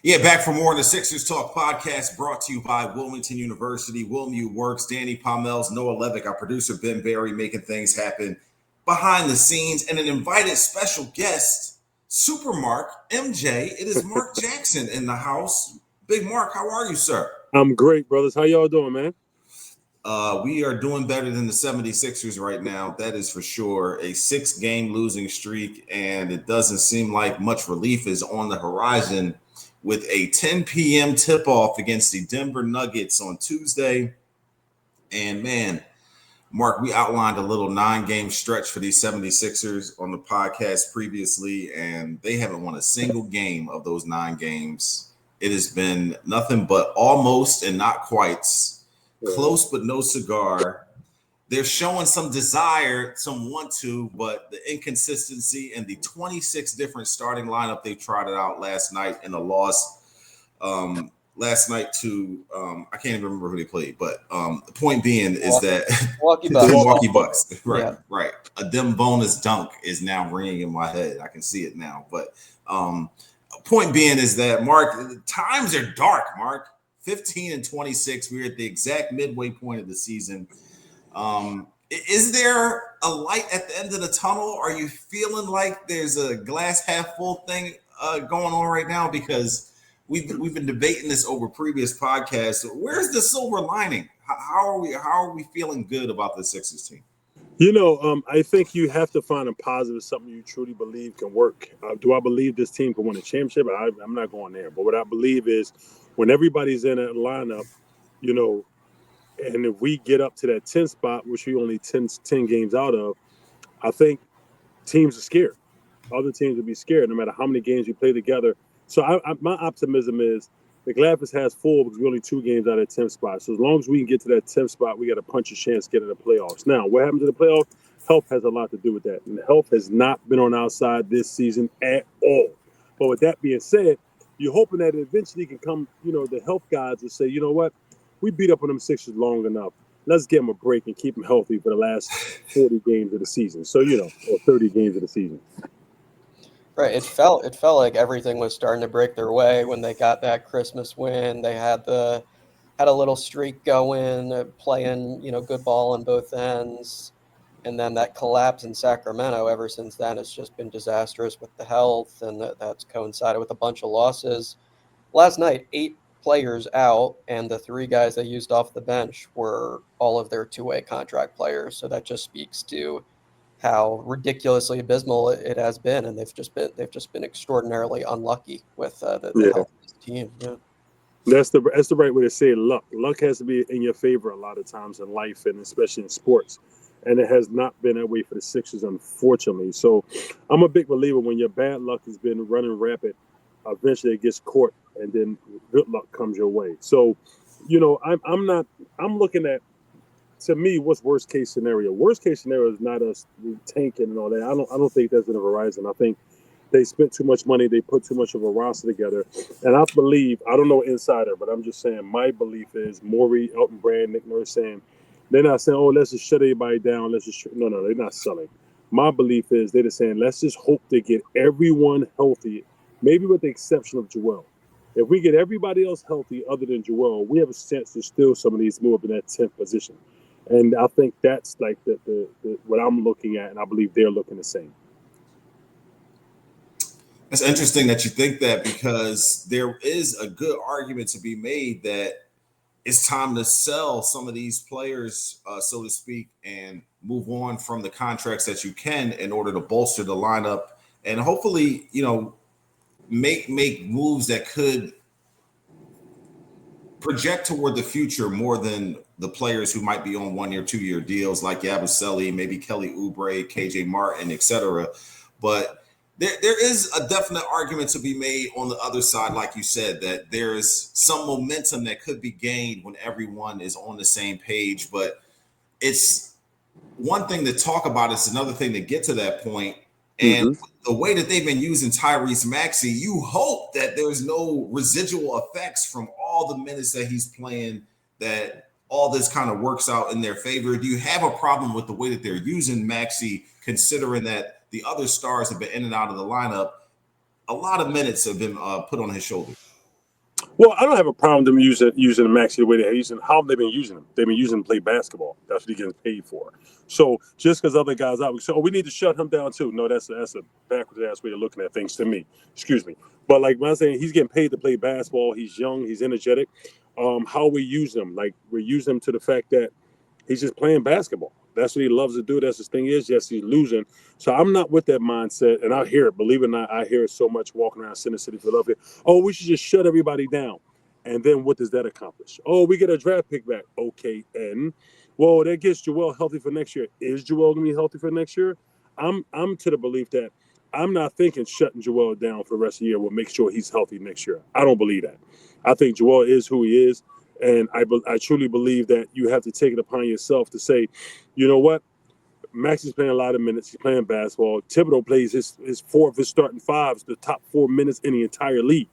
Yeah, back for more of the Sixers Talk podcast brought to you by Wilmington University. Wilmu Works, Danny Pommells, Noah Levick, our producer Ben Berry, making things happen behind the scenes, and an invited special guest, Super Mark MJ. It is Mark Jackson in the house. Big Mark, how are you, sir? I'm great, brothers. How y'all doing, man? We are doing better than the 76ers right now. That is for sure. A 6-game losing streak, and it doesn't seem like much relief is on the horizon with a 10 p.m. tip-off against the Denver Nuggets on Tuesday. And, man, Mark, we outlined a little 9-game stretch for these 76ers on the podcast previously, and they haven't won a single game of those 9 games. It has been nothing but almost and not quite, close but no cigar. They're showing some desire, some want to, but the inconsistency and the 26 different starting lineup they trotted out last night in a loss last night to I can't even remember who they played, but the point being is that Milwaukee Bucks. Right. A dim bonus dunk is now ringing in my head. I can see it now. But point being is that, Mark, times are dark, Mark. 15 and 26. We're at the exact midway point of the season. Is there a light at the end of the tunnel? Are you feeling like there's a glass half full thing going on right now? Because we've been debating this over previous podcasts. Where's the silver lining? How are we feeling good about the Sixers team? I think you have to find a positive, something you truly believe can work. Do I believe this team can win a championship? I'm not going there. But what I believe is when everybody's in a lineup, and if we get up to that 10th spot, which we only 10 games out of, I think teams are scared. Other teams will be scared no matter how many games we play together. So my optimism is the glass has full because we're only 2 games out of the 10th spot. So as long as we can get to that 10th spot, we got a punch a chance to get in the playoffs. Now, what happens in the playoffs? Health has a lot to do with that. And health has not been on our side this season at all. But with that being said, you're hoping that eventually can come, the health guys will say, you know what? We beat up on them Sixers long enough. Let's give them a break and keep them healthy for the last 40 games of the season. So, or 30 games of the season. Right. It felt like everything was starting to break their way when they got that Christmas win. They had a little streak going, playing, good ball on both ends. And then that collapse in Sacramento ever since then has just been disastrous with the health, and that's coincided with a bunch of losses. Last night, 8 players out, and the 3 guys they used off the bench were all of their 2-way contract players. So that just speaks to how ridiculously abysmal it has been, and they've just been extraordinarily unlucky with the health of this team. Yeah. That's the right way to say it. Luck has to be in your favor a lot of times in life, and especially in sports. And it has not been that way for the Sixers, unfortunately. So I'm a big believer when your bad luck has been running rapid, eventually it gets caught, and then good luck comes your way. So, I'm looking at, to me, what's worst case scenario? Worst case scenario is not us tanking and all that. I don't think that's in the horizon. I think they spent too much money. They put too much of a roster together. And I believe, I don't know insider, but I'm just saying my belief is Morey, Elton Brand, Nick Nurse saying, they're not saying, let's just shut everybody down. No, they're not selling. My belief is they're just saying, let's just hope they get everyone healthy, maybe with the exception of Joel. If we get everybody else healthy other than Joel, we have a chance to steal some of these move in that 10th position. And I think that's like the what I'm looking at, and I believe they're looking the same. It's interesting that you think that, because there is a good argument to be made that it's time to sell some of these players, so to speak, and move on from the contracts that you can in order to bolster the lineup and hopefully, make moves that could project toward the future more than the players who might be on 1-year, 2-year deals like Yabusele, maybe Kelly Oubre, KJ Martin, etc. But there is a definite argument to be made on the other side, like you said, that there is some momentum that could be gained when everyone is on the same page. But it's one thing to talk about, it's another thing to get to that point. And the way that they've been using Tyrese Maxey, you hope that there's no residual effects from all the minutes that he's playing, that all this kind of works out in their favor. Do you have a problem with the way that they're using Maxey, considering that the other stars have been in and out of the lineup? A lot of minutes have been put on his shoulders. Well, I don't have a problem with them using Maxey the way they're using. How have they been using him? They've been using him to play basketball. That's what he gets paid for. So just because other guys out, we say, oh, we need to shut him down too. No, that's a backwards ass way of looking at things to me. Excuse me. But like when I'm saying he's getting paid to play basketball, he's young, he's energetic. How we use him, like we're using him to the fact that he's just playing basketball. That's what he loves to do. That's his thing is. Yes, he's losing. So I'm not with that mindset. And I hear it. Believe it or not, I hear it so much walking around Center City, Philadelphia. Oh, we should just shut everybody down. And then what does that accomplish? Oh, we get a draft pick back. Okay, and well, that gets Joel healthy for next year. Is Joel gonna be healthy for next year? I'm to the belief that I'm not thinking shutting Joel down for the rest of the year will make sure he's healthy next year. I don't believe that. I think Joel is who he is. And I truly believe that you have to take it upon yourself to say, you know what? Max is playing a lot of minutes. He's playing basketball. Thibodeau plays his four of his starting fives, the top 4 minutes in the entire league.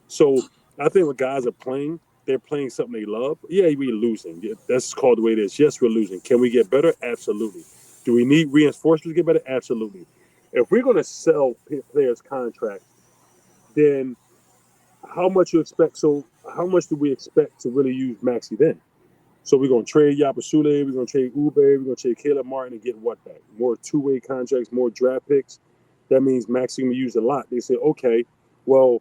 So I think when guys are playing, they're playing something they love. Yeah, we're losing. Yeah, that's called the way it is. Yes, we're losing. Can we get better? Absolutely. Do we need reinforcements to get better? Absolutely. If we're going to sell players' contracts, then how much you expect? So how much do we expect to really use Maxey then? So we're going to trade Yapasule, we're going to trade Ube, we're going to trade Caleb Martin and get what back? More two-way contracts, more draft picks. That means Maxey going to be used a lot. They say, okay, well,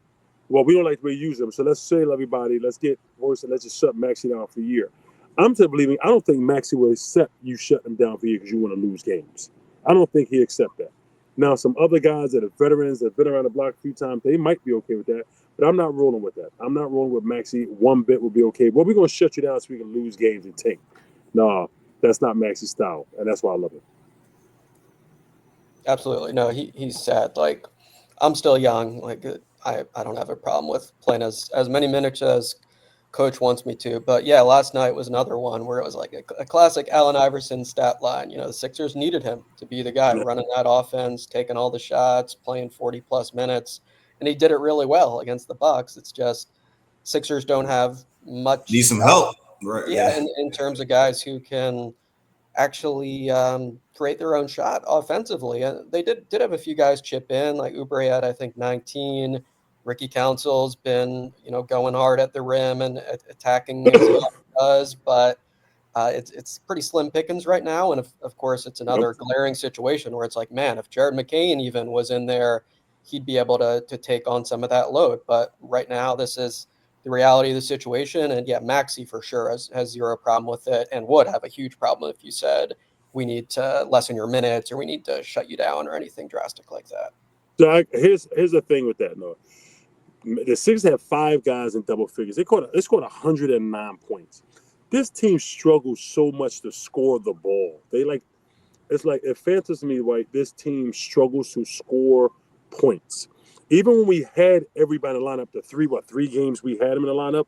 we don't like the way you use them. So let's save everybody. Let's get worse and let's just shut Maxey down for a year. I'm to believing I don't think Maxey will accept you shut him down for a year because you want to lose games. I don't think he accept that. Now, some other guys that are veterans that have been around the block a few times, they might be okay with that. But I'm not rolling with that. I'm not rolling with Maxey. One bit will be okay. Well, we're going to shut you down so we can lose games and tank. No, that's not Maxey's style, and that's why I love it. Absolutely. No, he's sad. Like, I'm still young. Like, I don't have a problem with playing as many minutes as coach wants me to. But yeah, last night was another one where it was like a classic Allen Iverson stat line. The Sixers needed him to be the guy running that offense, taking all the shots, playing 40 plus minutes. And he did it really well against the Bucks. It's just Sixers don't have much. Need some help. Right. Yeah, in terms of guys who can actually create their own shot offensively. And they did have a few guys chip in, like Oubre had, I think, 19. Ricky Council's been, going hard at the rim and attacking as he does, but it's pretty slim pickings right now. And of course, it's another glaring situation where it's like, man, if Jared McCain even was in there, he'd be able to take on some of that load. But right now, this is the reality of the situation. And yeah, Maxey for sure has zero problem with it and would have a huge problem if you said we need to lessen your minutes or we need to shut you down or anything drastic like that. So here's the thing with that, Noah. The Sixers have 5 guys in double figures. They scored 109 points. This team struggles so much to score the ball. It fantasizes me like this team struggles to score points. Even when we had everybody in the lineup, the 3 games we had them in the lineup,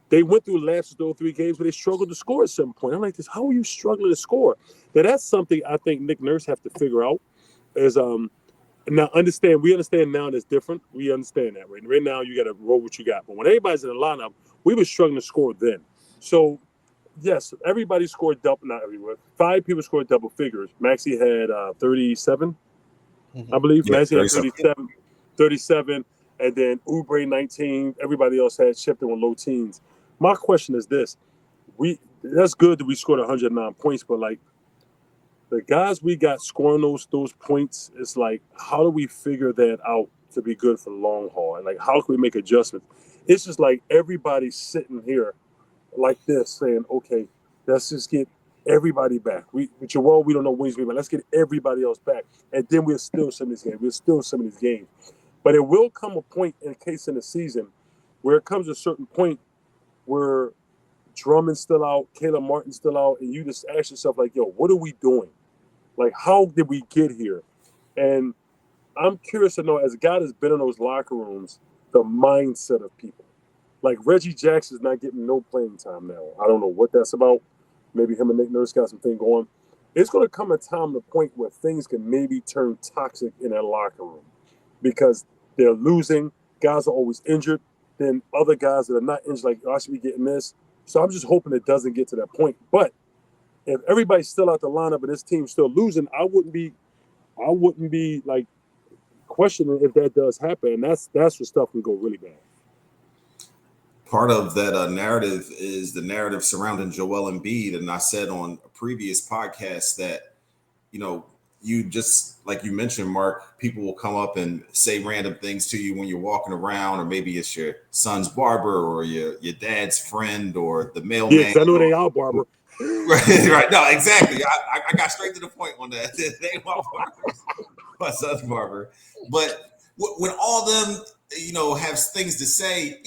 they went through lapses those 3 games, but they struggled to score at some point. I'm like, how are you struggling to score? Now that's something I think Nick Nurse have to figure out. Is Now, we understand now it's different. We understand that. Right now, you got to roll what you got. But when everybody's in the lineup, we were struggling to score then. So, yes, everybody scored double. Not everyone. 5 people scored double figures. Maxey had 37, I believe. Yeah, Maxey had 37, and then Oubre 19. Everybody else had shipped in with low teens. My question is this. That's good that we scored 109 points, but like, the guys we got scoring those points, it's like, how do we figure that out to be good for the long haul? And like, how can we make adjustments? It's just like everybody's sitting here like this saying, okay, let's just get everybody back. With Joel, we don't know when he's going to be back. Let's get everybody else back. And then we'll still some of these games. We'll still some of these games. But it will come a point in case in the season where it comes a certain point where Drummond's still out, Caleb Martin's still out, and you just ask yourself, like, yo, what are we doing? Like, how did we get here? And I'm curious to know, as a guy that's been in those locker rooms, the mindset of people. Like, Reggie Jackson's not getting no playing time now. I don't know what that's about. Maybe him and Nick Nurse got something going. It's going to come a time, the point where things can maybe turn toxic in that locker room because they're losing. Guys are always injured. Then other guys that are not injured, like, I should be getting this. So I'm just hoping it doesn't get to that point. But if everybody's still out the lineup and this team's still losing, I wouldn't be like questioning if that does happen. And that's where stuff can go really bad. part of that narrative is the narrative surrounding Joel Embiid. And I said on a previous podcast that, you just like you mentioned, Mark, people will come up and say random things to you when you're walking around, or maybe it's your son's barber or your dad's friend or the mailman. Yeah, because I know they are barber. Right. No, exactly. I got straight to the point on that. They ain't my barber, my son's barber. But when all them, have things to say,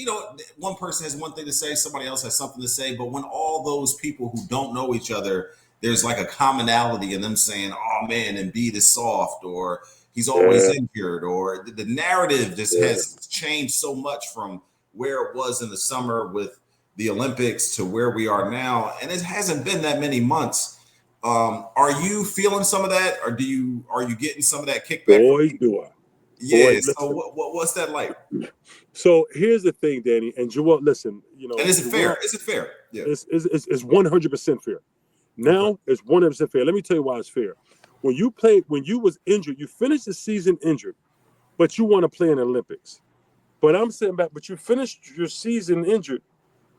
one person has one thing to say, somebody else has something to say. But when all those people who don't know each other, there's like a commonality in them saying, oh man, Embiid is soft, or he's always injured, or the narrative just has changed so much from where it was in the summer with the Olympics to where we are now. And it hasn't been that many months. Are you feeling some of that, or are you getting some of that kickback? Boy, do I. Yeah. So what's that like? So here's the thing, Danny, and Joel, listen, And is it fair? Is it fair? Yeah. It's 100% fair. Now it's 100% fair. Let me tell you why it's fair. When you was injured, you finished the season injured, but you want to play in the Olympics. But I'm sitting back, but you finished your season injured.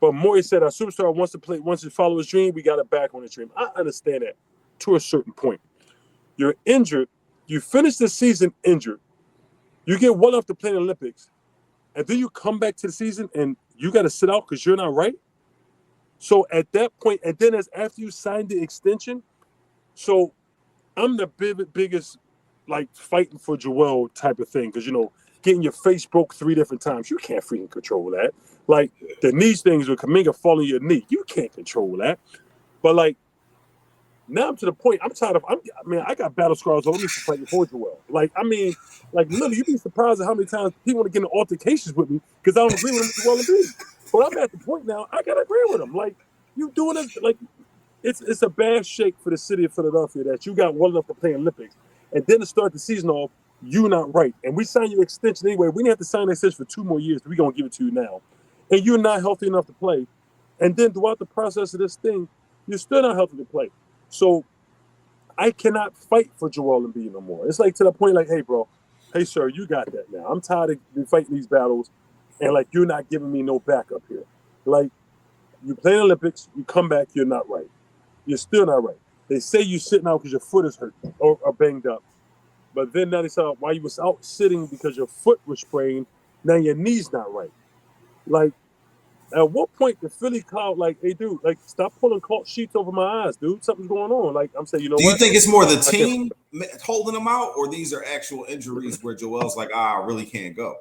But Maury said our superstar wants to follow his dream. We got to back on his dream. I understand that to a certain point. You're injured. You finish the season injured. You get well enough to play in the Olympics. And then you come back to the season and you got to sit out because you're not right. So at that point, and then as after you signed the extension, so I'm the biggest like fighting for Joel type of thing because getting your face broke 3 different times, you can't freaking control that. Like the knee things with Kaminga falling your knee, you can't control that. But like now I'm to the point, I'm tired of. I got battle scars all over me for fighting for Joel. Literally, you'd be surprised at how many times people want to get in altercations with me because I don't agree with him Joel Embiid. But I'm at the point now, I gotta agree with him. Like, you doing this, like, it's a bad shake for the city of Philadelphia that you got well enough to play Olympics, and then to start the season off, you not right. And we signed your extension anyway. We didn't have to sign that extension for 2 more years. We're gonna give it to you now, and you're not healthy enough to play. And then throughout the process of this thing, you're still not healthy to play. So I cannot fight for Joel Embiid no more. It's like to the point, like, hey, bro, hey, sir, you got that now. I'm tired of fighting these battles, and like you're not giving me no backup here. Like, you play the Olympics, you come back, you're not right. You're still not right. They say you're sitting out because your foot is hurt or banged up. But then now they say while you was out sitting because your foot was sprained, now your knee's not right. Like, at what point the Philly cloud, like, hey, dude, like, stop pulling sheets over my eyes, dude. Something's going on. Like, I'm saying, Do you think it's more the team holding them out, or these are actual injuries where Joel's like, I really can't go?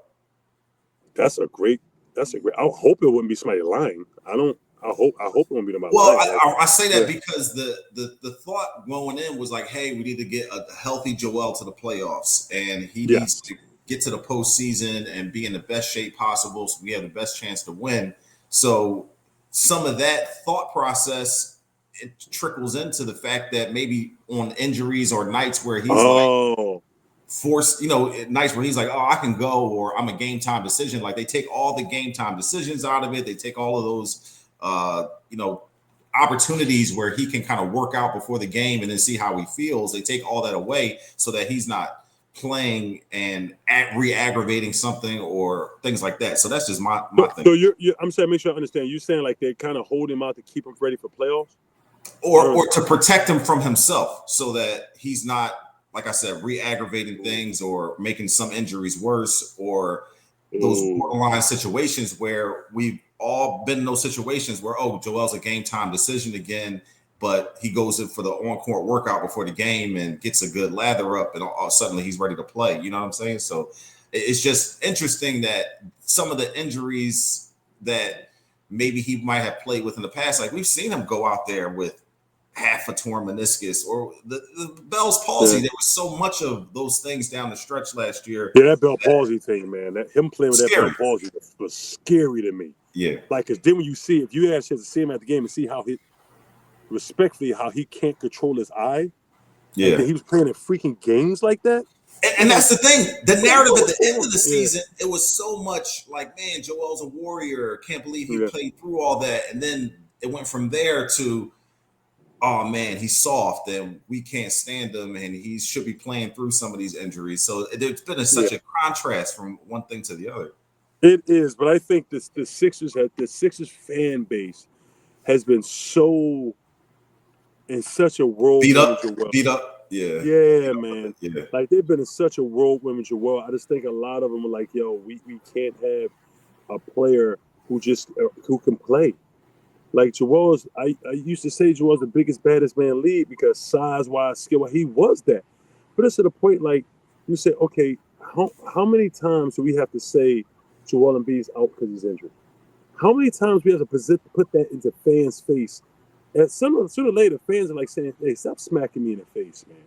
That's a great. I hope it wouldn't be somebody lying. I hope it won't be somebody lying. Well, I say that because the thought going in was like, hey, we need to get a healthy Joel to the playoffs, and he needs to get to the postseason and be in the best shape possible so we have the best chance to win. So some of that thought process, it trickles into the fact that maybe on injuries or nights where he's like forced, nights where he's like, oh, I can go, or I'm a game time decision. Like, they take all the game time decisions out of it. They take all of those, opportunities where he can kind of work out before the game and then see how he feels. They take all that away so that he's not playing and re-aggravating something or things like that. So that's just my thing. So I'm saying, make sure I understand. You're saying like they kind of hold him out to keep him ready for playoffs, or to protect him from himself, so that he's not, like I said, re-aggravating things or making some injuries worse, or those borderline situations where we've all been in those situations where, oh, Joel's a game time decision again, but he goes in for the on-court workout before the game and gets a good lather up, and suddenly he's ready to play. You know what I'm saying? So it's just interesting that some of the injuries that maybe he might have played with in the past, like we've seen him go out there with half a torn meniscus or the Bell's palsy. There was so much of those things down the stretch last year. Yeah, that Bell palsy thing, man. Him playing with that Bell palsy was scary to me. Yeah. Like, because then when you see, if you had a chance to see him at the game and see how how he can't control his eye. Yeah. And then he was playing in freaking games like that. And that's the thing. The narrative at the end of the season, it was so much like, man, Joel's a warrior. Can't believe he played through all that. And then it went from there to, oh man, he's soft and we can't stand him, and he should be playing through some of these injuries. So there's been such a contrast from one thing to the other. It is, but I think the Sixers fan base has been so in such a whirlwind with Joel. Beat up. Yeah. Yeah, Beat up with man. it. Yeah. Like they've been in such a whirlwind with Joel. I just think a lot of them are like, yo, we can't have a player who can play. Like Joel's, I used to say Joel's the biggest, baddest man in the league because size-wise, skill, he was that. But it's to the point like you say, okay, how many times do we have to say Joel Embiid's out because he's injured? How many times we have to put that into fans' face? And sooner or later, fans are like saying, hey, stop smacking me in the face, man.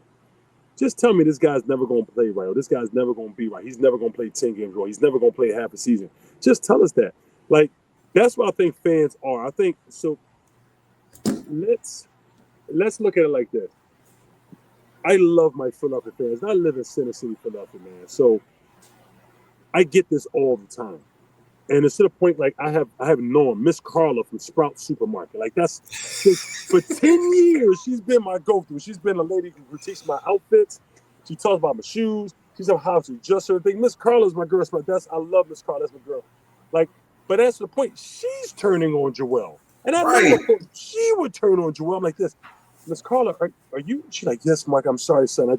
Just tell me this guy's never going to play right, or this guy's never going to be right. He's never going to play 10 games right. He's never going to play half a season. Just tell us that. Like, that's what I think fans are. I think so. Let's look at it like this. I love my Philadelphia fans. I live in Center City, Philadelphia, man. So I get this all the time. And it's to the point like I have known Miss Carla from Sprout Supermarket. Like that's for 10 years, she's been my go-to. She's been a lady who critiques my outfits. She talks about my shoes. She's on how to adjust everything. Miss Carla's my girl. I love Miss Carla. That's my girl. Like, but that's the point. She's turning on Joel. And I never thought she would turn on Joel. I'm like this. Miss Carla, are you? She's like, yes, Mike, I'm sorry, son.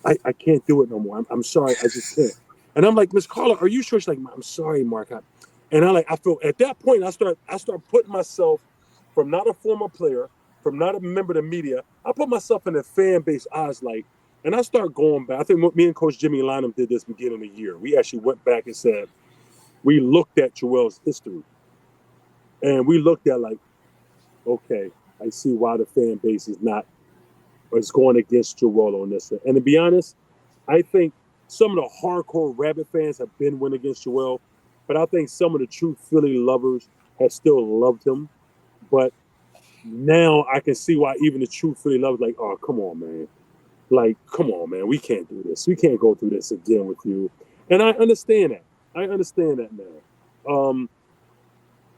I can't do it no more. I'm sorry. I just can't. And I'm like, Miss Carla, are you sure? She's like, I'm sorry, Mark. And I feel at that point, I start putting myself from not a former player, from not a member of the media, I put myself in the fan base eyes like, and I start going back. I think me and Coach Jimmy Lynham did this beginning of the year. We actually went back and said, we looked at Joel's history. And we looked at like, okay, I see why the fan base is going against Joel on this. And to be honest, I think some of the hardcore Rabbit fans have been winning against Joel. But I think some of the true Philly lovers have still loved him. But now I can see why even the true Philly lovers like, oh, come on, man. Like, come on, man. We can't do this. We can't go through this again with you. And I understand that. now.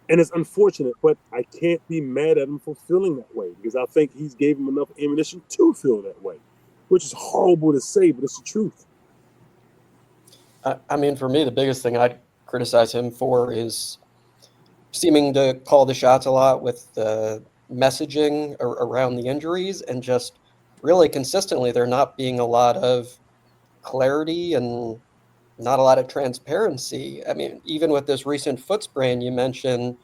And it's unfortunate, but I can't be mad at him for feeling that way because I think he's gave him enough ammunition to feel that way, which is horrible to say, but it's the truth. I mean, for me, the biggest thing I'd criticize him for is seeming to call the shots a lot with the messaging around the injuries and just really consistently there not being a lot of clarity and not a lot of transparency. I mean, even with this recent foot sprain you mentioned,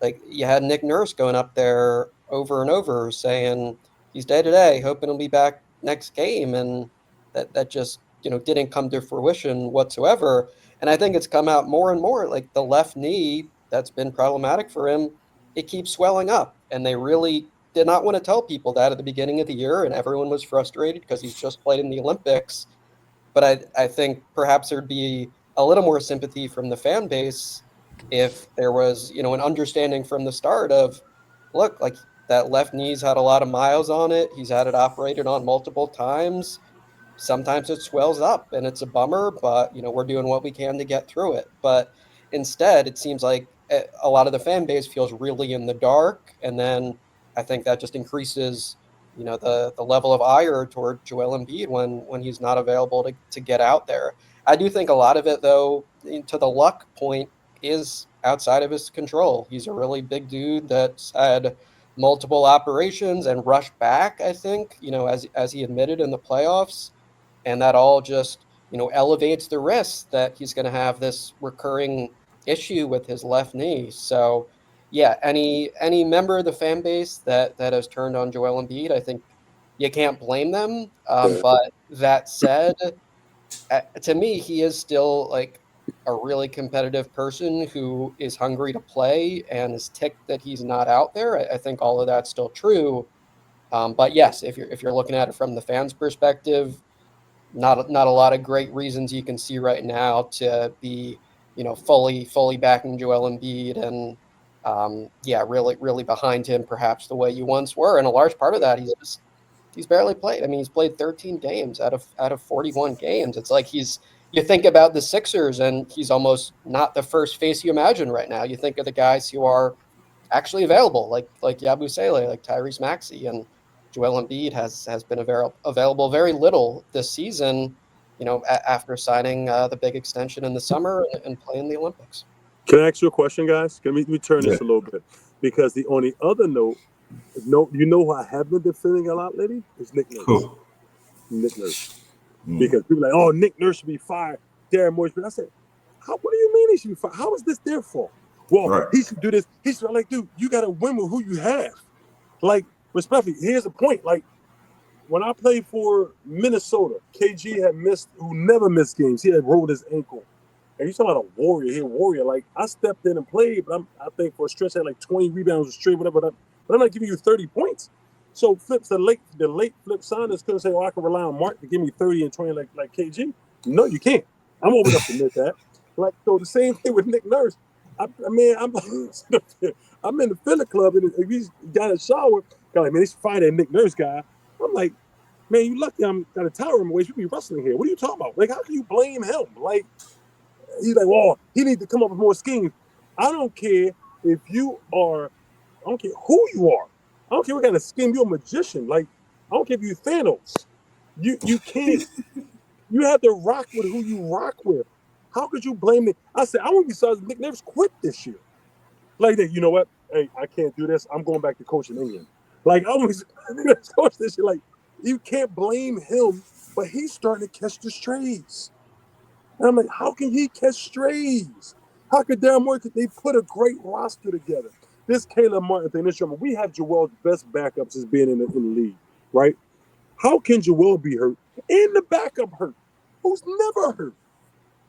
like you had Nick Nurse going up there over and over saying he's day to day, hoping he'll be back next game, and that just didn't come to fruition whatsoever. And I think it's come out more and more like the left knee that's been problematic for him. It keeps swelling up, and they really did not want to tell people that at the beginning of the year, and everyone was frustrated because he's just played in the Olympics. But I think perhaps there'd be a little more sympathy from the fan base if there was, an understanding from the start of, look, like that left knee's had a lot of miles on it. He's had it operated on multiple times. Sometimes it swells up and it's a bummer, but, we're doing what we can to get through it. But instead, it seems like a lot of the fan base feels really in the dark. And then I think that just increases the level of ire toward Joel Embiid when he's not available to get out there. I do think a lot of it, though, to the luck point, is outside of his control. He's a really big dude that's had multiple operations and rushed back, I think, as he admitted in the playoffs. And that all just, elevates the risk that he's going to have this recurring issue with his left knee. So yeah, any member of the fan base that has turned on Joel Embiid, I think you can't blame them. But that said, to me, he is still like a really competitive person who is hungry to play and is ticked that he's not out there. I think all of that's still true. But yes, if you're looking at it from the fans' perspective, not a lot of great reasons you can see right now to be fully backing Joel Embiid and really behind him perhaps the way you once were. And a large part of that he's barely played. I mean, he's played 13 games out of 41 games. It's like you think about the Sixers and he's almost not the first face you imagine right now. You think of the guys who are actually available, like Yabusele, like Tyrese Maxey, and Joel Embiid has been available very little this season. After signing the big extension in the summer and playing the Olympics. Can I ask you a question, guys? Let me turn this a little bit. Because on the other note, you know who I have been defending a lot lately? It's Nick Nurse. Cool. Nick Nurse. Because people are like, oh, Nick Nurse should be fired. Darren Moore should be. I said, what do you mean he should be fired? How is this their fault? Well, he should do this. He should, like, dude, you got to win with who you have. Like, respectfully, here's the point. Like, when I played for Minnesota, KG who never missed games. He had rolled his ankle. And you talking about a warrior. Like, I stepped in and played, but I think for a stretch I had like 20 rebounds straight, whatever. But I'm not giving you 30 points. So the late Flip Saunders couldn't say, I can rely on Mark to give me 30 and 20 like KG. No, you can't. I'm old enough to admit that. Like, so the same thing with Nick Nurse. I'm in the Philly club, and if he's got a shower, like, man, he's fighting that Nick Nurse guy. I'm like, man, you lucky I'm got a tower in my way. You be wrestling here. What are you talking about? Like, how can you blame him? Like, he's like, well, he needs to come up with more schemes. I don't care if you are, I don't care who you are. I don't care what kind of scheme. You're a magician. Like, I don't care if you're Thanos. You can't. You have to rock with who you rock with. How could you blame me? I said, I wouldn't be surprised if Nick Nurse quit this year. Like that, you know what? Hey, I can't do this. I'm going back to coaching England. Like, I was coach this year. Like, you can't blame him, but he's starting to catch the strays. And I'm like, how can he catch strays? How could Darren Moore? They put a great roster together. This Caleb Martin thing, this drama, we have Joel's best backups as being in the league, right? How can Joel be hurt and the backup hurt, who's never hurt?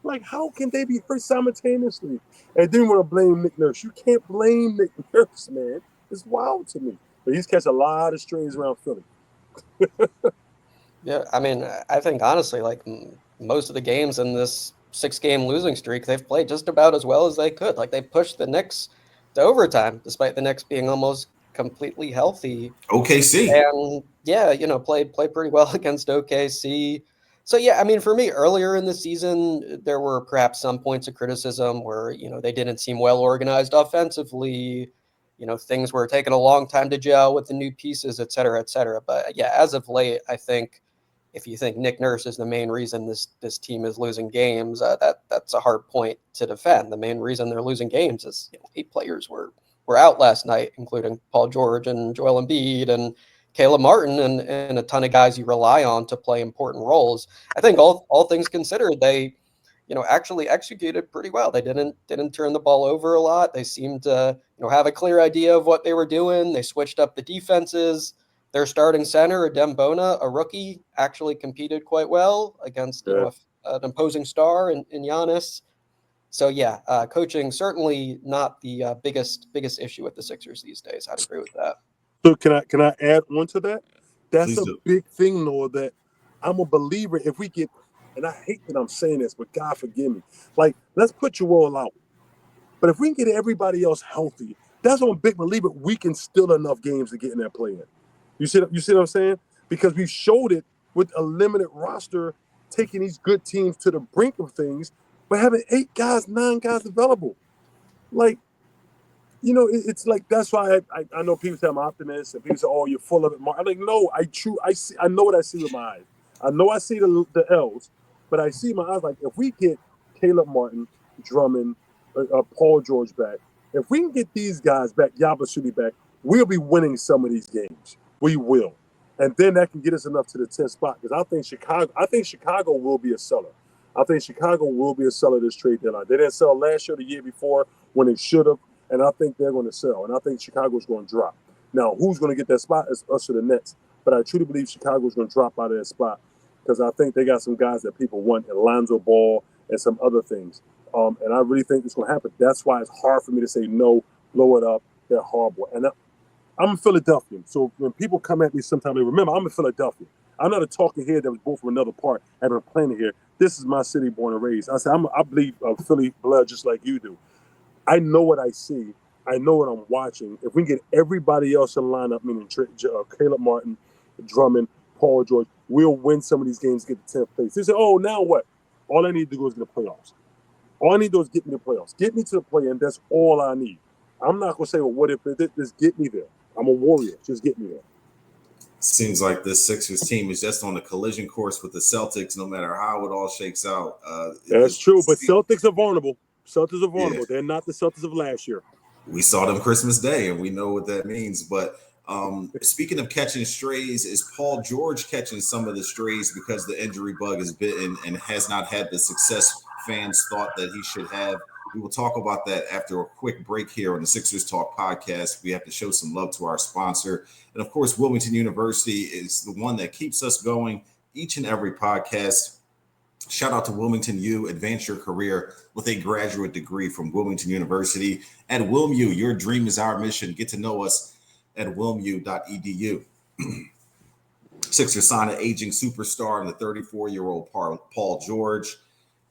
Like, how can they be hurt simultaneously? And then you want to blame Nick Nurse. You can't blame Nick Nurse, man. It's wild to me. But he's catching a lot of strays around Philly. Yeah, I mean, I think honestly, like most of the games in this 6-game losing streak, they've played just about as well as they could. Like, they pushed the Knicks to overtime, despite the Knicks being almost completely healthy. OKC. And yeah, played pretty well against OKC. So yeah, I mean, for me, earlier in the season, there were perhaps some points of criticism where, they didn't seem well organized offensively. Things were taking a long time to gel with the new pieces, et cetera, et cetera. But yeah, as of late, I think if you think Nick Nurse is the main reason this team is losing games, that's a hard point to defend. The main reason they're losing games is 8 players were out last night, including Paul George and Joel Embiid and Caleb Martin and a ton of guys you rely on to play important roles. I think all things considered, they actually executed pretty well. They didn't turn the ball over a lot. They seemed to have a clear idea of what they were doing. They switched up the defenses. Their starting center, Adem Bona, a rookie, actually competed quite well against an imposing star in Giannis. So yeah, coaching certainly not the biggest issue with the Sixers these days. I'd agree with that. So can I add on to that? That's a big thing, Noah, that I'm a believer. If we get, and I hate that I'm saying this, but God forgive me. Like, let's put Joel out. But if we can get everybody else healthy, that's what I'm a big believer. We can still enough games to get in there playing. You see what I'm saying? Because we've showed it with a limited roster, taking these good teams to the brink of things, but having 8 guys, 9 guys available. Like, it's like, that's why I know people say I'm an optimist, and people say, oh, you're full of it. I'm like, no, I know what I see with my eyes. I know I see the L's, but I see my eyes like, if we get Caleb Martin, Drummond, Paul George back, if we can get these guys back, Yabashiri back, we'll be winning some of these games. We will. And then that can get us enough to the 10th spot, because I think Chicago will be a seller. I think Chicago will be a seller this trade deadline. They didn't sell last year, the year before, when they should have, and I think they're going to sell. And I think Chicago's going to drop. Now, who's going to get that spot is us or the Nets. But I truly believe Chicago's going to drop out of that spot, because I think they got some guys that people want, Alonzo Ball and some other things. And I really think it's going to happen. That's why it's hard for me to say no, blow it up, they're horrible. And I'm a Philadelphian, so when people come at me sometimes, they remember I'm in Philadelphia. I'm not a talking head that was born from another part and been playing here. This is my city, born and raised. I say I believe Philly blood just like you do. I know what I see. I know what I'm watching. If we can get everybody else in lineup, meaning Caleb Martin, Drummond, Paul George, we'll win some of these games, get the 10th place. They say, oh, now what? All I need to do is get the playoffs. All I need to do is get me the playoffs. Get me to the play, and that's all I need. I'm not going to say, well, what if just get me there. I'm a warrior. Just get me there. Seems like this Sixers team is just on a collision course with the Celtics, no matter how it all shakes out. That's true, but Celtics are vulnerable. Celtics are vulnerable. They're not the Celtics of last year. We saw them Christmas Day, and we know what that means. But speaking of catching strays, is Paul George catching some of the strays because the injury bug is bitten and has not had the success fans thought that he should have? We will talk about that after a quick break here on the Sixers Talk podcast. We have to show some love to our sponsor. And of course, Wilmington University is the one that keeps us going each and every podcast. Shout out to Wilmington U. Advance your career with a graduate degree from Wilmington University. At WilmU, your dream is our mission. Get to know us at wilmu.edu. Sixers sign an aging superstar in the 34-year-old Paul George.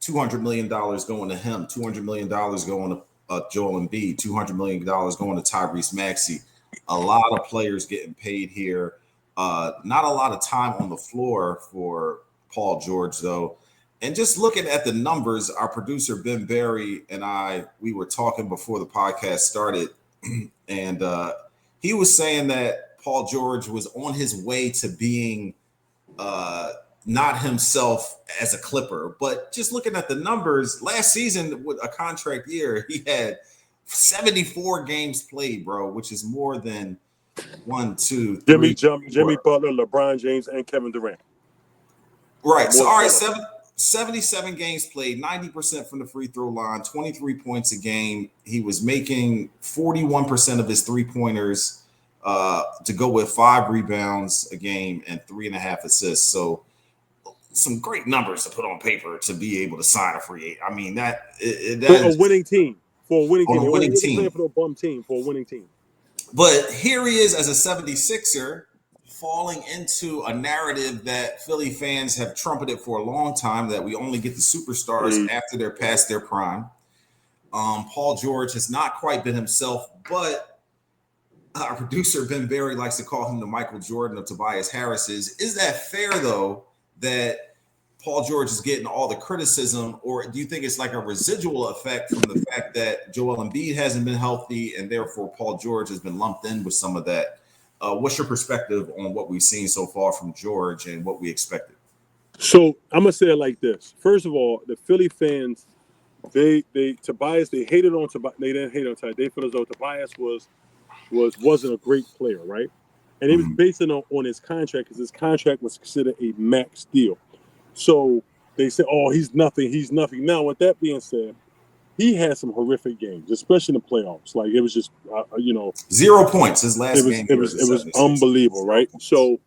$200 million going to him. $200 million going to Joel Embiid. $200 million going to Tyrese Maxey. A lot of players getting paid here. Not a lot of time on the floor for Paul George, though. And just looking at the numbers, our producer, Ben Berry, and we were talking before the podcast started, and he was saying that Paul George was on his way to being not himself as a Clipper. But just looking at the numbers, last season with a contract year, he had 74 games played, bro, which is more than 1, 2, 3, Jimmy Butler, LeBron James, and Kevin Durant. Right. So, all right, 77 games played, 90% from the free throw line, 23 points a game. He was making 41% of his three-pointers to go with 5 rebounds a game and 3.5 assists. So some great numbers to put on paper to be able to sign a free agent. I mean, that a winning team. For a winning team. A winning team. For a bum team. For a winning team. But here he is as a 76er, falling into a narrative that Philly fans have trumpeted for a long time, that we only get the superstars after they're past their prime. Paul George has not quite been himself, but our producer, Ben Berry, likes to call him the Michael Jordan of Tobias Harris's. Is that fair, though, that Paul George is getting all the criticism, or do you think it's like a residual effect from the fact that Joel Embiid hasn't been healthy and therefore Paul George has been lumped in with some of that? What's your perspective on what we've seen so far from George and what we expected? So I'm gonna say it like this. First of all, the Philly fans, they hated on Tobias. They didn't hate on Tobias. They felt as though Tobias wasn't a great player, right? And he was basing on his contract, because his contract was considered a max deal. So they said, "Oh, he's nothing. He's nothing." Now, with that being said, he had some horrific games, especially in the playoffs. Like, it was just, 0 points his last game. It was unbelievable, right? So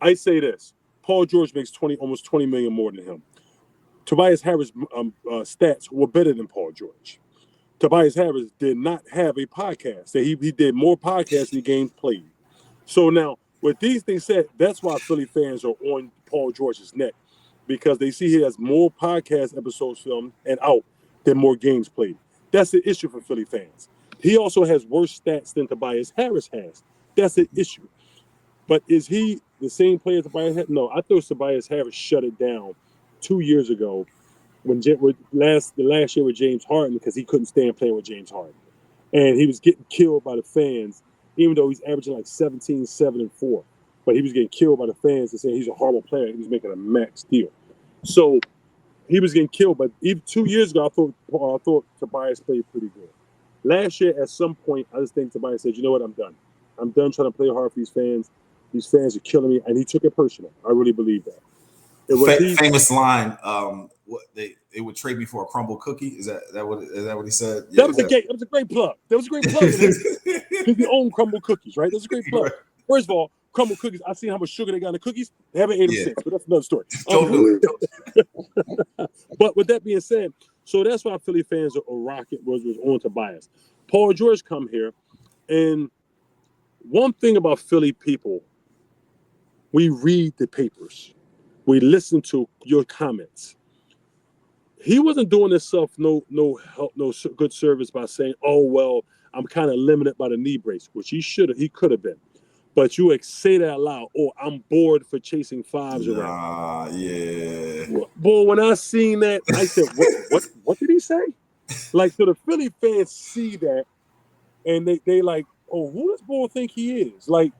I say this: Paul George makes almost $20 million more than him. Tobias Harris' stats were better than Paul George. Tobias Harris did not have a podcast. He did more podcasts than games played. So now, with these things said, that's why Philly fans are on Paul George's neck, because they see he has more podcast episodes filmed and out than more games played. That's the issue for Philly fans. He also has worse stats than Tobias Harris has. That's the issue. But is he the same player as Tobias Harris? No, I thought Tobias Harris shut it down 2 years ago when the last year with James Harden, because he couldn't stand playing with James Harden. And he was getting killed by the fans, even though he's averaging like 17, 7, and 4. But he was getting killed by the fans and saying he's a horrible player. He was making a max deal. So he was getting killed. But even 2 years ago, I thought Tobias played pretty good. Last year, at some point, I just think Tobias said, "You know what? I'm done. I'm done trying to play hard for these fans. These fans are killing me." And he took it personal. I really believe that. Famous line. They would trade me for a crumble cookie. Is that what he said? Yeah, that was a great plug. That was a great plug. Because we own crumble cookies, right? That's a great plug. Right. First of all, crumble cookies, I've seen how much sugar they got in the cookies. They haven't ate them since, but that's another story. Don't do it. But with that being said, so that's why Philly fans are rocking was on Tobias. Paul George come here, and one thing about Philly people, we read the papers. We listen to your comments. He wasn't doing himself no good service by saying, "Oh, well, I'm kind of limited by the knee brace," which he could have been. But you say that out loud, "Oh, I'm bored for chasing fives around." Yeah. Boy, when I seen that, I said, what did he say? Like, so the Philly fans see that, and they like, "Oh, who does Bull think he is?" Like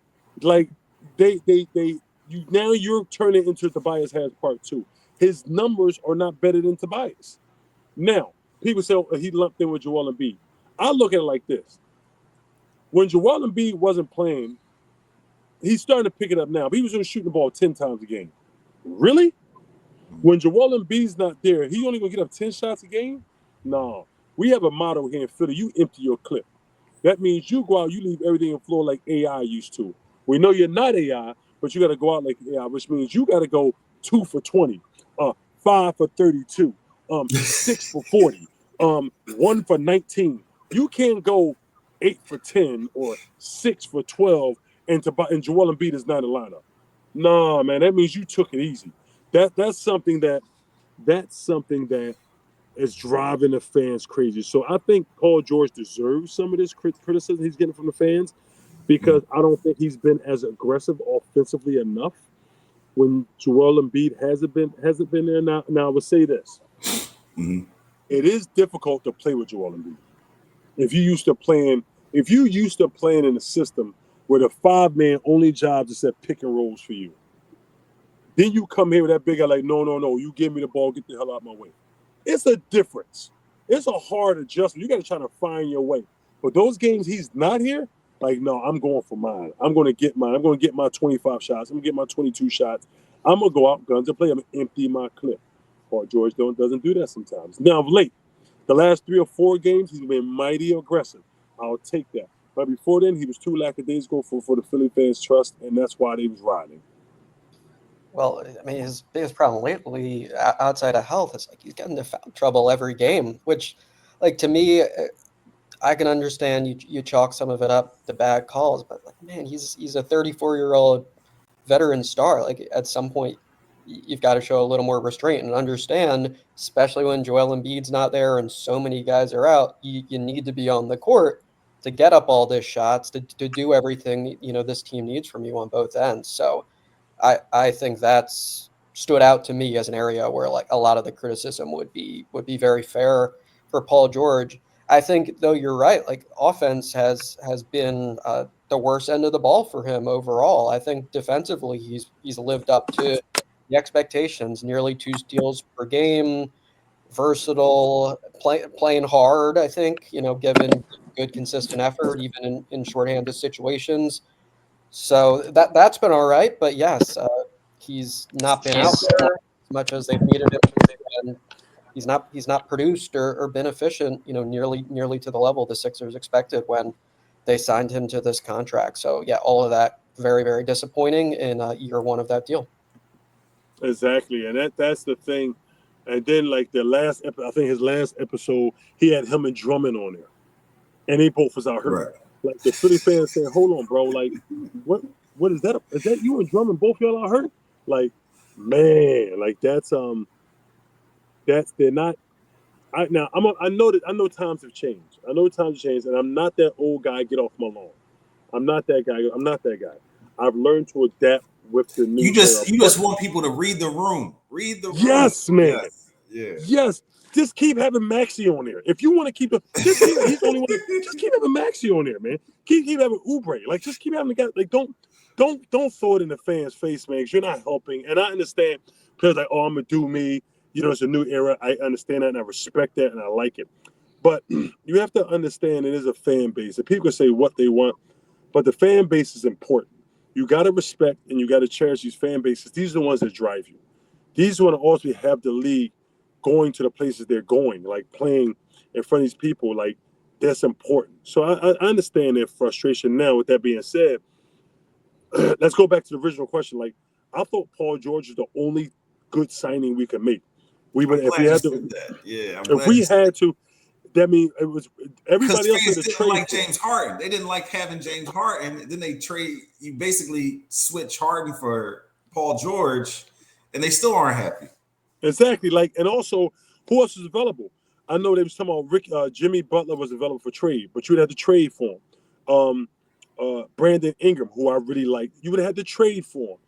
you're turning into Tobias Harris Part 2. His numbers are not better than Tobias. Now, people say he lumped in with Joel Embiid. I look at it like this. When Joel Embiid wasn't playing, he's starting to pick it up now, but he was only shooting the ball 10 times a game. Really? When Joel Embiid's not there, he only going to get up 10 shots a game? No. We have a motto here in Philly, you empty your clip. That means you go out, you leave everything on the floor like AI used to. We know you're not AI, but you got to go out like AI, which means you got to go 2 for 20, 5 for 32, 6 for 40, 1 for 19. You can't go 8 for 10 or 6 for 12 and Joel Embiid is not in the lineup. Nah, man, that means you took it easy. That's something that is driving the fans crazy. So I think Paul George deserves some of this criticism he's getting from the fans because I don't think he's been as aggressive offensively enough when Joel Embiid hasn't been there. Now I would say this. Mm-hmm. It is difficult to play with Joel Embiid. If you used to playing in a system where the 5-man only job is set pick and rolls for you. Then you come here with that big guy like, no, you give me the ball, get the hell out of my way. It's a difference. It's a hard adjustment. You got to try to find your way. But those games he's not here, like, no, I'm going for mine. I'm going to get mine. I'm going to get my 25 shots. I'm going to get my 22 shots. I'm going to go out guns and play. I'm going to empty my clip. Paul George doesn't do that sometimes. Now, of late, the last 3 or 4 games, he's been mighty aggressive. I'll take that. But before then, he was too lackadaisical for the Philly fans' trust, and that's why they was riding. Well, I mean, his biggest problem lately, outside of health, is like he's getting into foul trouble every game, which, like, to me, I can understand you chalk some of it up to bad calls, but, like, man, he's a 34-year-old veteran star. Like, at some point, you've got to show a little more restraint and understand, especially when Joel Embiid's not there and so many guys are out, you need to be on the court to get up all these shots, to do everything, this team needs from you on both ends. So I think that's stood out to me as an area where, like, a lot of the criticism would be very fair for Paul George. I think, though, you're right. Like, offense has been the worst end of the ball for him overall. I think defensively he's lived up to the expectations. Nearly 2 steals per game, versatile, playing hard. I think given good consistent effort even in shorthanded situations. So that's been all right, but yes, he's not been out there as much as they've needed him, and he's not produced or been efficient, nearly to the level the Sixers expected when they signed him to this contract. So yeah, all of that very, very disappointing in year 1 of that deal. Exactly, and that's the thing. And then, like, I think his last episode, he had him and Drummond on there, and they both was out hurt. Right. Like, the Philly fans saying, "Hold on, bro. Like, what is that? Is that you and Drummond both y'all are hurt?" Like, man, like that's they're not. I know times have changed. And I'm not that old guy. Get off my lawn. I'm not that guy. I've learned to adapt with the new. You just want people to read the room. Read the room. Yes, man. Yes. Yeah. Yes. Just keep having Maxey on there. If you want to keep him, he's the only one. Just keep having Maxey on there, man. Keep having Oubre. Like, just keep having the guy. Like, don't throw it in the fans' face, man. 'Cause you're not helping. And I understand because, like, I'm gonna do me. It's a new era. I understand that and I respect that and I like it. But you have to understand it is a fan base. And people can say what they want, but the fan base is important. You got to respect and you got to cherish these fan bases. These are the ones that drive you. These want to also have the league going to the places they're going, like playing in front of these people. Like, that's important. So I understand their frustration now. With that being said, let's go back to the original question. Like, I thought Paul George is the only good signing we could make. If we had to, that means it was everybody else had to trade. Like James Harden, they didn't like having James Harden. And then they trade. You basically switch Harden for Paul George, and they still aren't happy. Exactly. Like, and also, who else is available? I know they was talking about Jimmy Butler was available for trade, but you'd have to trade for him. Brandon Ingram, who I really like, you would have had to trade for him.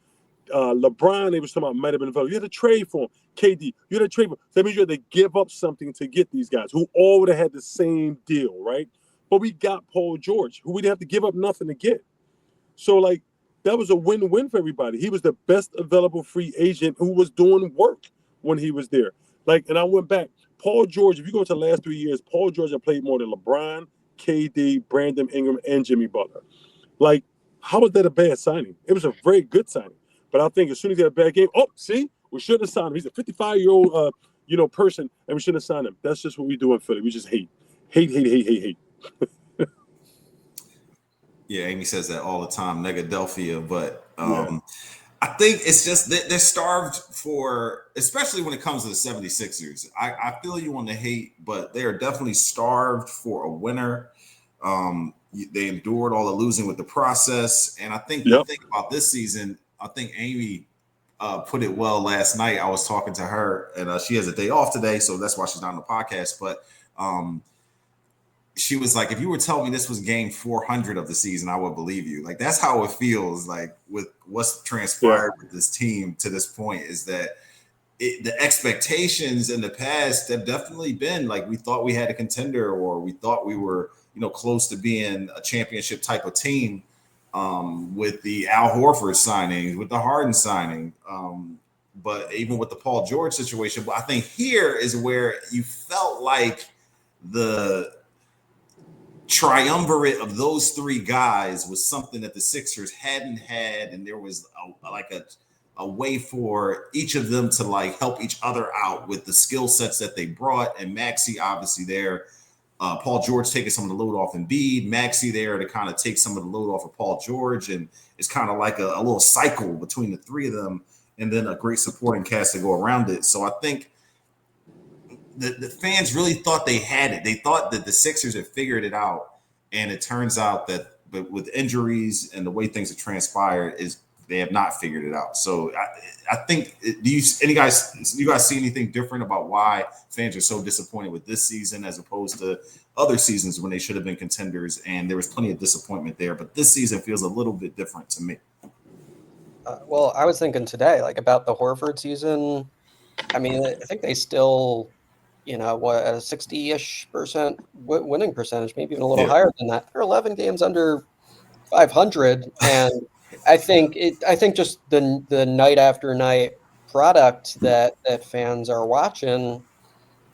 LeBron, they was talking about might have been available. You had to trade for him. KD, you had to trade for him. That means you had to give up something to get these guys who all would have had the same deal, right? But we got Paul George, who we didn't have to give up nothing to get. So, like, that was a win-win for everybody. He was the best available free agent who was doing work when he was there. Like, and I went back. Paul George, if you go to the last 3 years, Paul George has played more than LeBron, KD, Brandon Ingram, and Jimmy Butler. Like, how was that a bad signing? It was a very good signing. But I think as soon as he had a bad game, see, we shouldn't have signed him. He's a 55-year-old, person, and we shouldn't have signed him. That's just what we do in Philly. We just hate. Yeah, Amy says that all the time, Negadelphia. But I think it's just that they're starved for, especially when it comes to the 76ers. I feel you on the hate, but they are definitely starved for a winner. They endured all the losing with the process. And I think the thing about this season, I think Amy put it well last night. I was talking to her, and she has a day off today, so that's why she's not on the podcast. But she was like, if you were telling me this was game 400 of the season, I would believe you. Like, that's how it feels like with what's transpired with this team to this point, is that the expectations in the past have definitely been like, we thought we had a contender, or we thought we were, close to being a championship type of team, with the Al Horford signing, with the Harden signing. But even with the Paul George situation, but I think here is where you felt like the triumvirate of those three guys was something that the Sixers hadn't had, and there was a way for each of them to like help each other out with the skill sets that they brought. And Maxey obviously there, Paul George taking some of the load off Embiid, Maxey there to kind of take some of the load off of Paul George, and it's kind of like a little cycle between the three of them, and then a great supporting cast to go around it. So I think the fans really thought they had it. They thought that the Sixers had figured it out, and it turns out that, but with injuries and the way things have transpired, is they have not figured it out. So I think, you guys see anything different about why fans are so disappointed with this season as opposed to other seasons when they should have been contenders? And there was plenty of disappointment there, but this season feels a little bit different to me. Well, I was thinking today, like, about the Horford season. I mean, I think they still, a 60-ish% winning percentage, maybe even a little higher than that. They're 11 games under 500, and I think just the night after night product that fans are watching,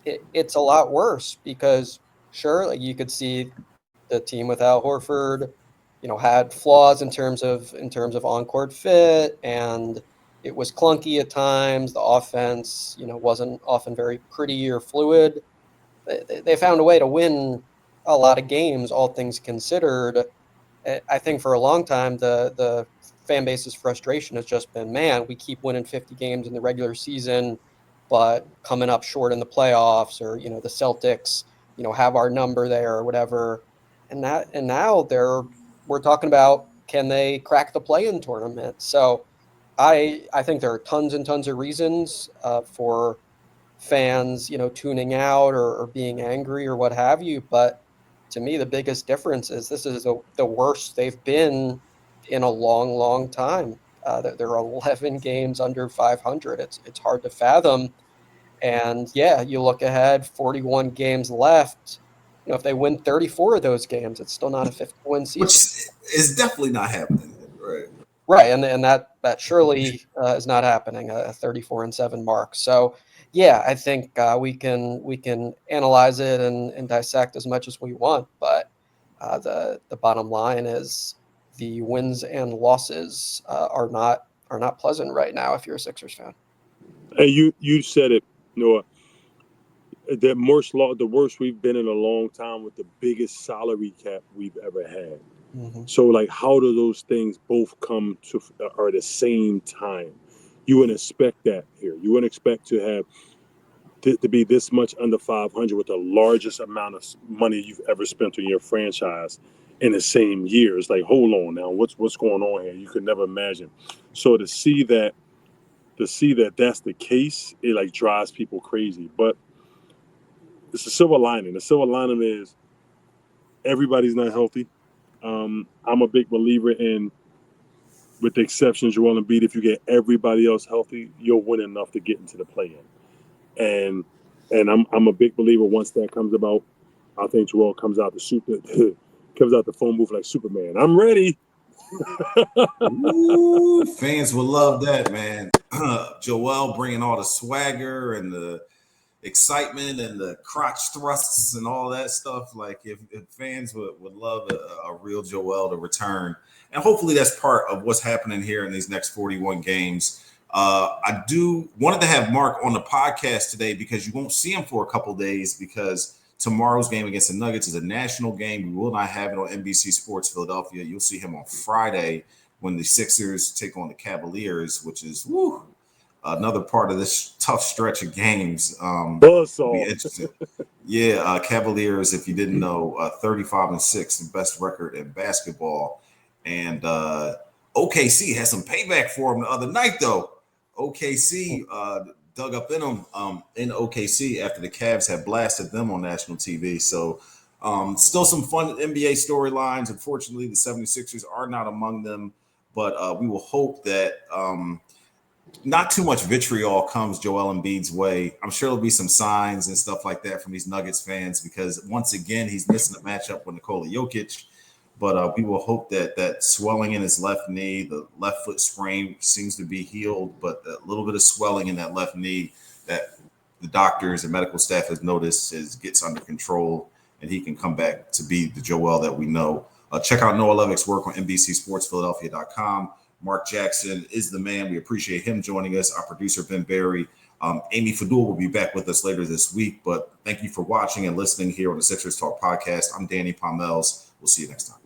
it's a lot worse, because sure, like, you could see the team without Horford, had flaws in terms of on-court fit, and it was clunky at times. The offense, wasn't often very pretty or fluid. They found a way to win a lot of games, all things considered. I think for a long time, the fan base's frustration has just been, man, we keep winning 50 games in the regular season, but coming up short in the playoffs, or, the Celtics, have our number there or whatever. And now we're talking about, can they crack the play-in tournament? So I think there are tons and tons of reasons for fans, tuning out or being angry or what have you. But to me, the biggest difference is this is the worst they've been in a long, long time. They're 11 games under 500. It's hard to fathom. And you look ahead, 41 games left. If they win 34 of those games, it's still not a 50-win season. Which is definitely not happening, right? Right, and that surely is not happening, a 34-7 mark. So, I think we can analyze it and dissect as much as we want, but the bottom line is the wins and losses are not pleasant right now if you're a Sixers fan. And you said it, Noah. The worst we've been in a long time, with the biggest salary cap we've ever had. Mm-hmm. So, like, how do those things both come to or at the same time? You wouldn't expect that here. You wouldn't expect to have to be this much under 500 with the largest amount of money you've ever spent on your franchise in the same year. It's like, hold on now, what's going on here? You could never imagine. So to see that that's the case, it like drives people crazy. But it's a silver lining. The silver lining is everybody's not healthy. I'm a big believer in, with the exception of Joel Embiid, if you get everybody else healthy, you'll win enough to get into the play-in. And I'm a big believer, once that comes about, I think Joel comes out the phone booth like Superman. I'm ready. Ooh, fans will love that, man. Joel bringing all the swagger and the excitement and the crotch thrusts and all that stuff. Like if fans would love a real Joel to return. And hopefully that's part of what's happening here in these next 41 games. I wanted to have Mark on the podcast today because you won't see him for a couple days because tomorrow's game against the Nuggets is a national game. We will not have it on NBC Sports Philadelphia. You'll see him on Friday when the Sixers take on the Cavaliers, which is another part of this tough stretch of games. Be interesting. Yeah, Cavaliers, if you didn't know, 35-6, the best record in basketball. And OKC has some payback for them the other night, though. OKC dug up in them in OKC after the Cavs had blasted them on national TV. So still some fun NBA storylines. Unfortunately, the 76ers are not among them, but we will hope that not too much vitriol comes Joel Embiid's way. I'm sure there'll be some signs and stuff like that from these Nuggets fans because once again, he's missing a matchup with Nikola Jokic. But we will hope that that swelling in his left knee, the left foot sprain seems to be healed, but a little bit of swelling in that left knee that the doctors and medical staff has noticed gets under control and he can come back to be the Joel that we know. Check out Noah Levick's work on NBCSportsPhiladelphia.com. Mark Jackson is the man. We appreciate him joining us. Our producer, Ben Berry. Amy Fadul will be back with us later this week. But thank you for watching and listening here on the Sixers Talk podcast. I'm Danny Pommells. We'll see you next time.